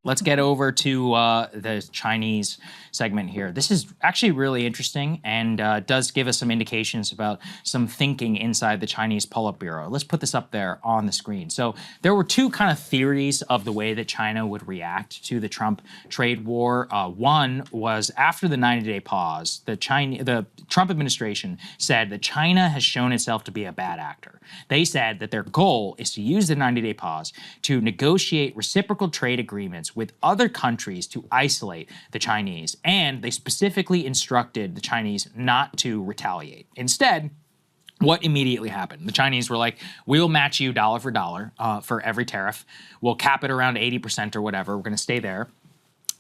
Let's get over to the Chinese segment here. This is actually really interesting and does give us some indications about some thinking inside the Chinese Politburo. Let's put this up there on the screen. So there were two kind of theories of the way that China would react to the Trump trade war. One was after the 90-day pause, the Trump administration said that China has shown itself to be a bad actor. They said that their goal is to use the 90-day pause to negotiate reciprocal trade agreements with other countries to isolate the Chinese, and they specifically instructed the Chinese not to retaliate. Instead, what immediately happened? The Chinese were like, we'll match you dollar for dollar for every tariff. We'll cap it around 80% or whatever. We're going to stay there,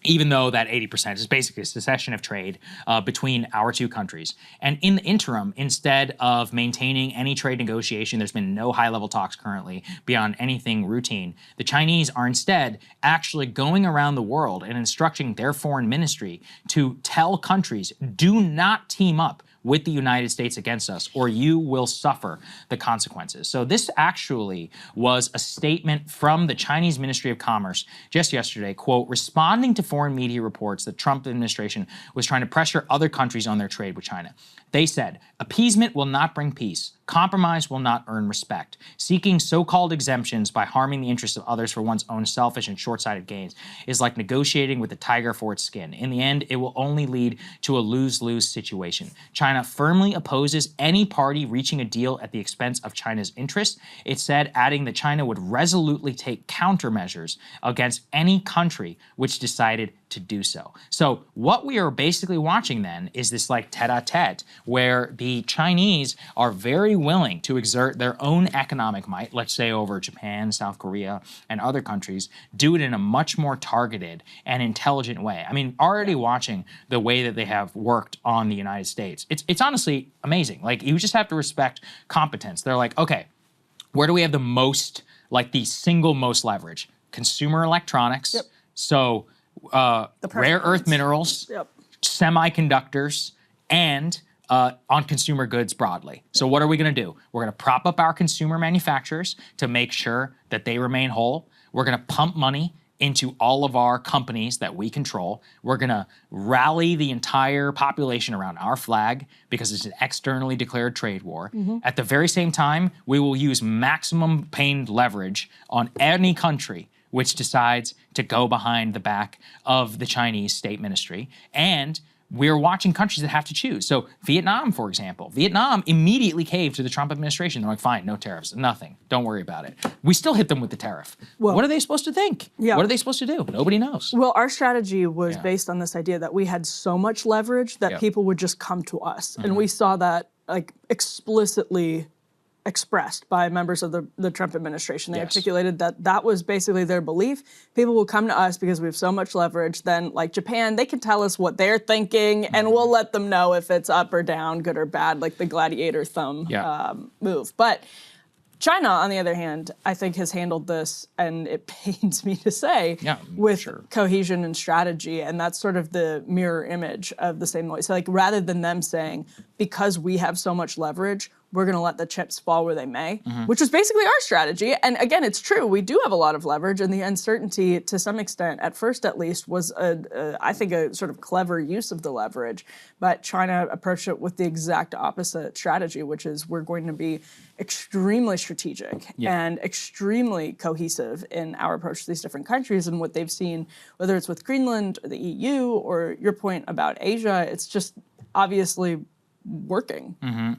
even though that 80% is basically a cessation of trade between our two countries. And in the interim, instead of maintaining any trade negotiation, there's been no high-level talks currently beyond anything routine. The Chinese are instead actually going around the world and instructing their foreign ministry to tell countries, do not team up with the United States against us, or you will suffer the consequences. So this actually was a statement from the Chinese Ministry of Commerce just yesterday, quote, responding to foreign media reports that Trump administration was trying to pressure other countries on their trade with China. They said, appeasement will not bring peace. Compromise will not earn respect. Seeking so-called exemptions by harming the interests of others for one's own selfish and short-sighted gains is like negotiating with a tiger for its skin. In the end, it will only lead to a lose-lose situation. China firmly opposes any party reaching a deal at the expense of China's interests. It said, adding that China would resolutely take countermeasures against any country which decided to do so. So what we are basically watching then is this like tete-a-tete where the Chinese are very willing to exert their own economic might, let's say over Japan, South Korea, and other countries, do it in a much more targeted and intelligent way. I mean, already watching the way that they have worked on the United States, it's honestly amazing. Like, you just have to respect competence. They're like, okay, where do we have the most, like the single most leverage? Consumer electronics. Yep. So rare earth minerals, yep, semiconductors, and on consumer goods broadly. So what are we going to do? We're going to prop up our consumer manufacturers to make sure that they remain whole. We're going to pump money into all of our companies that we control. We're going to rally the entire population around our flag because it's an externally declared trade war. At the very same time, we will use maximum pain leverage on any country which decides to go behind the back of the Chinese state ministry. And we're watching countries that have to choose. So Vietnam, for example, Vietnam immediately caved to the Trump administration. They're like, fine, no tariffs, nothing. Don't worry about it. We still hit them with the tariff. Well, what are they supposed to think? Yeah. What are they supposed to do? Nobody knows. Well, our strategy was based on this idea that we had so much leverage that people would just come to us. And we saw that like explicitly expressed by members of the Trump administration. They articulated that that was basically their belief. People will come to us because we have so much leverage. Then, like Japan, they can tell us what they're thinking, and we'll let them know if it's up or down, good or bad, like the gladiator thumb move. But China, on the other hand, I think has handled this, and it pains me to say, with cohesion and strategy, and that's sort of the mirror image of the same way. So like rather than them saying, because we have so much leverage, we're going to let the chips fall where they may, which was basically our strategy. And again, it's true, we do have a lot of leverage, and the uncertainty, to some extent, at first at least, was, I think, a sort of clever use of the leverage. But China approached it with the exact opposite strategy, which is we're going to be extremely strategic and extremely cohesive in our approach to these different countries. And what they've seen, whether it's with Greenland or the EU or your point about Asia, it's just obviously working.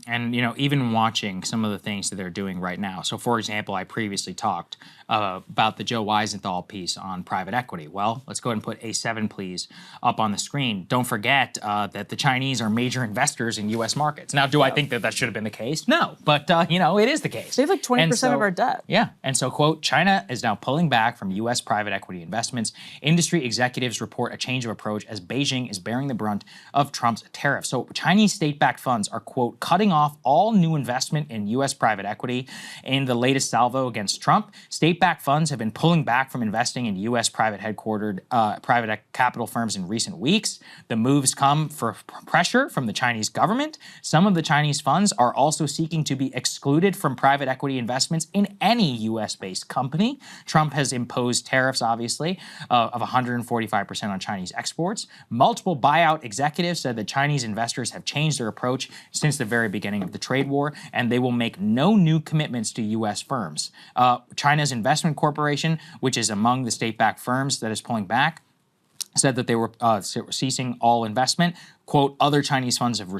And, you know, even watching some of the things that they're doing right now. So, for example, I previously talked about the Joe Weisenthal piece on private equity. Well, let's go ahead and put A7, please, up on the screen. Don't forget that the Chinese are major investors in U.S. markets. Now, do I think that that should have been the case? No, but, you know, it is the case. They have like 20% of our debt. Yeah, and so, quote, China is now pulling back from U.S. private equity investments. Industry executives report a change of approach as Beijing is bearing the brunt of Trump's tariffs. So Chinese state-backed state-backed funds are, quote, cutting off all new investment in U.S. private equity in the latest salvo against Trump. State-backed funds have been pulling back from investing in U.S. private capital firms in recent weeks. The moves come for pressure from the Chinese government. Some of the Chinese funds are also seeking to be excluded from private equity investments in any U.S.-based company. Trump has imposed tariffs, obviously, of 145% on Chinese exports. Multiple buyout executives said that Chinese investors have changed their approach since the very beginning of the trade war, and they will make no new commitments to U.S. firms. China's Investment Corporation, which is among the state-backed firms that is pulling back, said that they were ceasing all investment. Quote, other Chinese funds have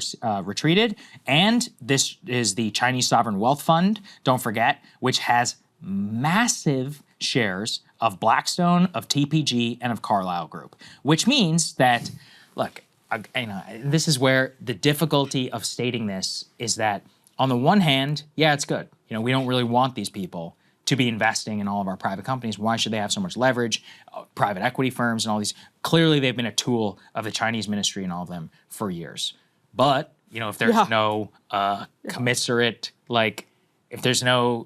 retreated. And this is the Chinese Sovereign Wealth Fund, don't forget, which has massive shares of Blackstone, of TPG, and of Carlyle Group, which means that, look, this is where the difficulty of stating this is that on the one hand, yeah, it's good. We don't really want these people to be investing in all of our private companies. Why should they have so much leverage? Private equity firms and all these, clearly they've been a tool of the Chinese ministry and all of them for years. But, if there's no commensurate, if there's no,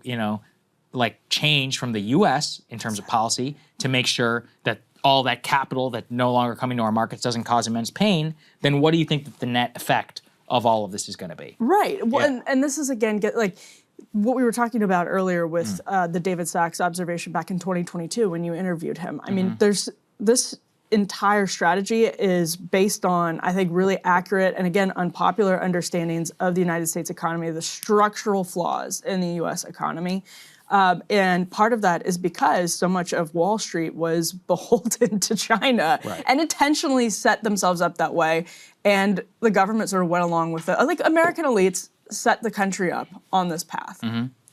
change from the U.S. in terms of policy to make sure that all that capital that no longer coming to our markets doesn't cause immense pain, then what do you think that the net effect of all of this is going to be? Right. Well, and this is, again, what we were talking about earlier with the David Sachs observation back in 2022 when you interviewed him. I mean, there's this entire strategy is based on, I think, really accurate and, again, unpopular understandings of the United States economy, the structural flaws in the U.S. economy. And part of that is because so much of Wall Street was beholden to China and intentionally set themselves up that way. And the government sort of went along with it. American elites set the country up on this path.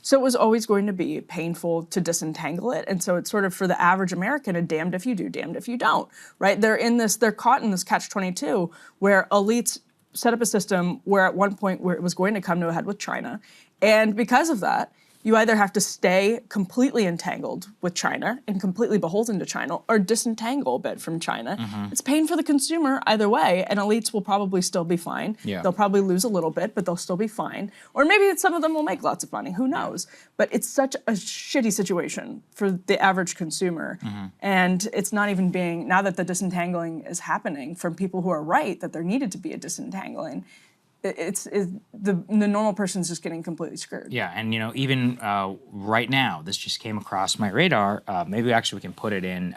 So it was always going to be painful to disentangle it. And so it's sort of, for the average American, a damned if you do, damned if you don't, right? They're caught in this catch-22 where elites set up a system where at one point where it was going to come to a head with China. And because of that, you either have to stay completely entangled with China and completely beholden to China or disentangle a bit from China. It's pain for the consumer either way, and elites will probably still be fine. They'll probably lose a little bit, but they'll still be fine. Or maybe some of them will make lots of money, who knows? But it's such a shitty situation for the average consumer. And it's not even being, now that the disentangling is happening from people who are right that there needed to be a disentangling, the normal person's just getting completely screwed. Yeah, and even right now, this just came across my radar. Maybe actually we can put it in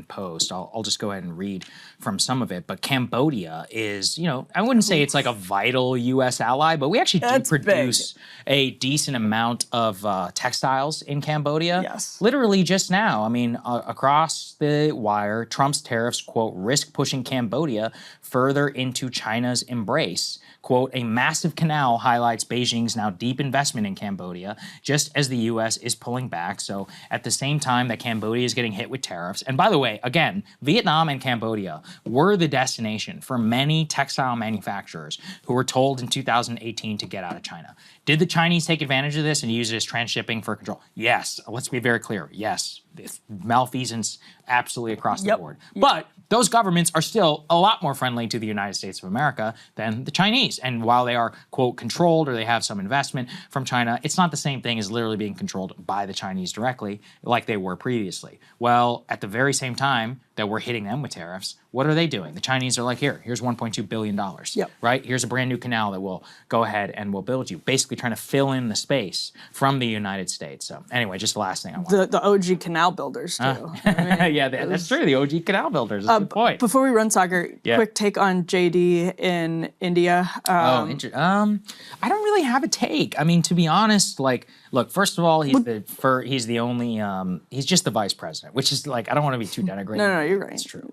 post. I'll just go ahead and read from some of it. But Cambodia is, I wouldn't say it's like a vital U.S. ally, but we actually do produce a decent amount of textiles in Cambodia. Yes. Literally just now, I mean, across the wire, Trump's tariffs, quote, risk pushing Cambodia further into China's embrace. Quote, a massive canal highlights Beijing's now deep investment in Cambodia, just as the U.S. is pulling back. So at the same time that Cambodia is getting hit with tariffs, and by the way, again, Vietnam and Cambodia were the destination for many textile manufacturers who were told in 2018 to get out of China. Did the Chinese take advantage of this and use it as transshipping for control? Yes. Let's be very clear. Yes. Malfeasance absolutely across the board. But those governments are still a lot more friendly to the United States of America than the Chinese. And while they are, quote, controlled or they have some investment from China, it's not the same thing as literally being controlled by the Chinese directly like they were previously. Well, at the very same time that we're hitting them with tariffs, what are they doing? The Chinese are like, here's $1.2 billion, right? Here's a brand new canal that we'll go ahead and we'll build you, basically trying to fill in the space from the United States. So anyway, just the last thing I want. The OG canal builders, too. Yeah, that's true. The OG canal builders. That's a good point. Before we run soccer, quick take on JD in India. I don't really have a take. I mean, to be honest, look, first of all, he's the only, he's just the vice president, which is I don't want to be too denigrating. No, you're right. It's true.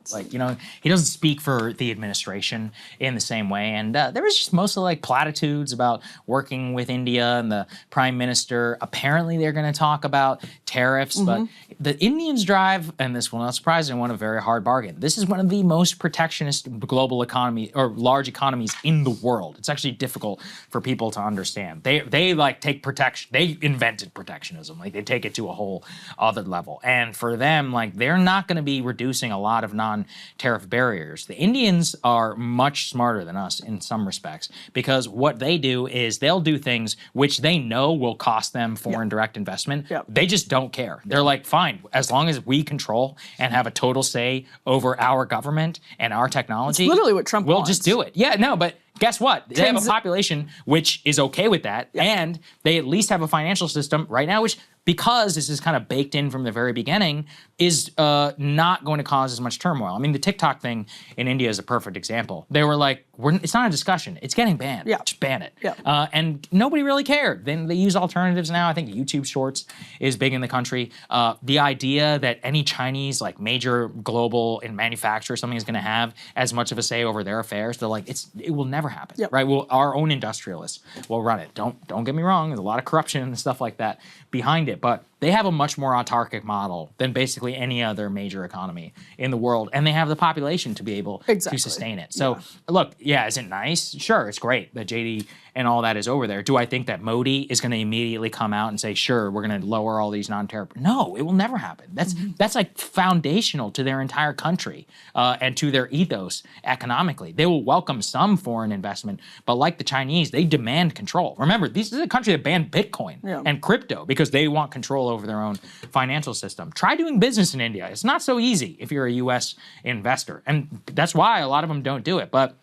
He doesn't speak for the administration in the same way. And there was just mostly platitudes about working with India and the prime minister. Apparently, they're going to talk about tariffs, but the Indians drive, and this will not surprise anyone, a very hard bargain. This is one of the most protectionist global economy or large economies in the world. It's actually difficult for people to understand. They take protection. They invented protectionism. They take it to a whole other level. And for them, they're not going to be reducing introducing a lot of non-tariff barriers. The Indians are much smarter than us in some respects, because what they do is they'll do things which they know will cost them foreign direct investment. They just don't care. They're like, fine, as long as we control and have a total say over our government and our technology. It's literally what Trump wants. We'll just do it. Yeah, no, but guess what? They have a population which is okay with that, and they at least have a financial system right now which, because this is kind of baked in from the very beginning, is not going to cause as much turmoil. I mean, the TikTok thing in India is a perfect example. They were like, it's not a discussion. It's getting banned. Just ban it. And nobody really cared. Then they use alternatives now. I think YouTube Shorts is big in the country. The idea that any Chinese, like, major global manufacturer or something is going to have as much of a say over their affairs, they're like, it will never happen, right? Well, our own industrialists will run it. Don't get me wrong. There's a lot of corruption and stuff like that behind it, but they have a much more autarkic model than basically any other major economy in the world, and they have the population to be able to sustain it. So, look, is it nice? Sure, it's great that JD and all that is over there. Do I think that Modi is going to immediately come out and say, sure, we're going to lower all these non-tariff? No, it will never happen. That's like foundational to their entire country and to their ethos economically. They will welcome some foreign investment, but like the Chinese, they demand control. Remember, this is a country that banned Bitcoin and crypto because they want control over their own financial system. Try doing business in India. It's not so easy if you're a U.S. investor, and that's why a lot of them don't do it. But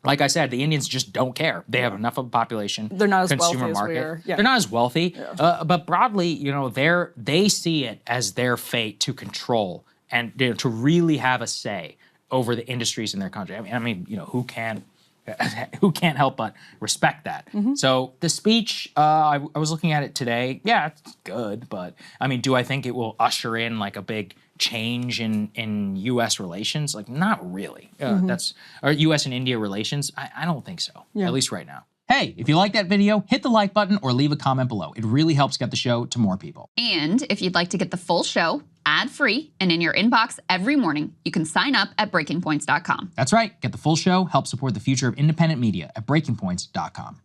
like I said, the Indians just don't care. They have enough of a population. They're not as consumer wealthy market. as we are. They're not as wealthy, but broadly, you know, they see it as their fate to control and to really have a say over the industries in their country. I mean, you know, who can't help but respect that? So the speech, I was looking at it today. Yeah, it's good, but I mean, do I think it will usher in like a big change in U.S. relations? Like, not really. Or U.S. and India relations? I don't think so, at least right now. Hey, if you like that video, hit the like button or leave a comment below. It really helps get the show to more people. And if you'd like to get the full show ad-free and in your inbox every morning, you can sign up at breakingpoints.com. That's right. Get the full show, help support the future of independent media at breakingpoints.com.